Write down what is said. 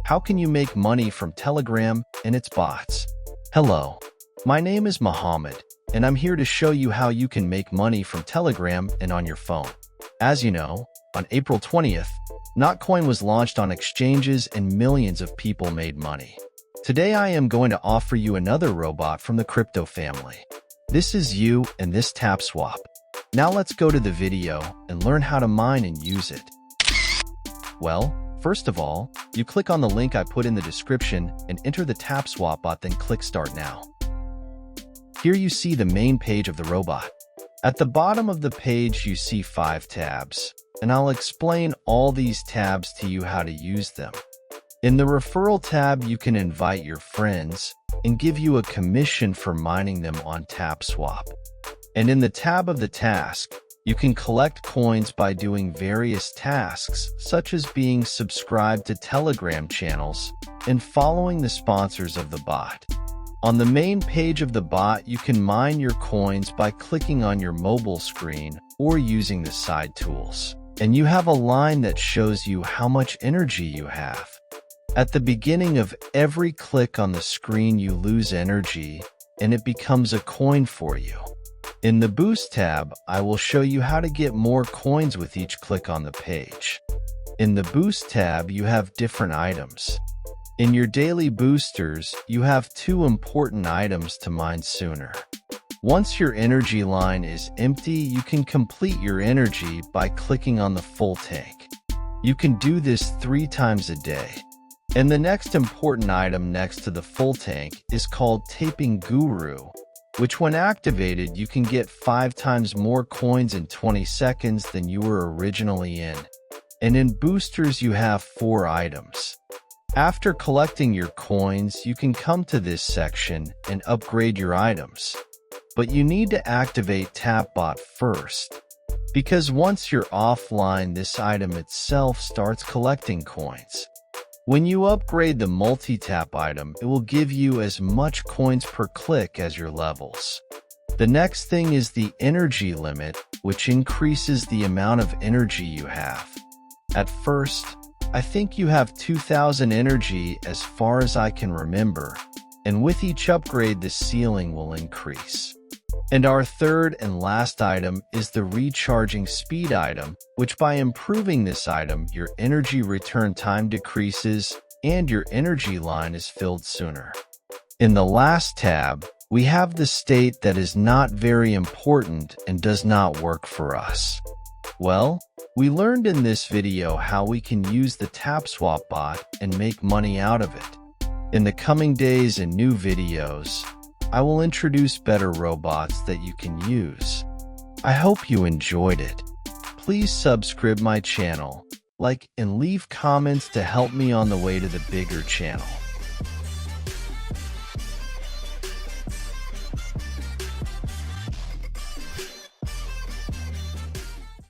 How can you make money from Telegram and its bots? Hello, my name is Mohammed, and I'm here to show you how you can make money from Telegram and on your phone. As you know, on April 20th, Notcoin was launched on exchanges and millions of people made money. Today I am going to offer you another robot from the crypto family. This is you and this TapSwap. Now let's go to the video and learn how to mine and use it. Well, first of all, you click on the link I put in the description and enter the TapSwap bot, then click Start Now. Here you see the main page of the robot. At the bottom of the page you see 5 tabs, and I'll explain all these tabs to you how to use them. In the Referral tab you can invite your friends and give you a commission for mining them on TapSwap. And in the tab of the task, you can collect coins by doing various tasks, such as being subscribed to Telegram channels and following the sponsors of the bot. On the main page of the bot, you can mine your coins by clicking on your mobile screen or using the side tools. And you have a line that shows you how much energy you have. At the beginning of every click on the screen, you lose energy and it becomes a coin for you. In the Boost tab, I will show you how to get more coins with each click on the page. In the Boost tab, you have different items. In your daily boosters, you have 2 important items to mine sooner. Once your energy line is empty, you can complete your energy by clicking on the full tank. You can do this 3 times a day. And the next important item next to the full tank is called Taping Guru, which when activated, you can get 5 times more coins in 20 seconds than you were originally in. And in boosters, you have 4 items. After collecting your coins, you can come to this section and upgrade your items. But you need to activate TapBot first, because once you're offline, this item itself starts collecting coins. When you upgrade the multi-tap item, it will give you as much coins per click as your levels. The next thing is the energy limit, which increases the amount of energy you have. At first, I think you have 2,000 energy as far as I can remember, and with each upgrade the ceiling will increase. And our third and last item is the recharging speed item, which by improving this item, your energy return time decreases and your energy line is filled sooner. In the last tab, we have the state that is not very important and does not work for us. Well, we learned in this video how we can use the TapSwap bot and make money out of it. In the coming days and new videos, I will introduce better robots that you can use. I hope you enjoyed it. Please subscribe my channel, like and leave comments to help me on the way to the bigger channel.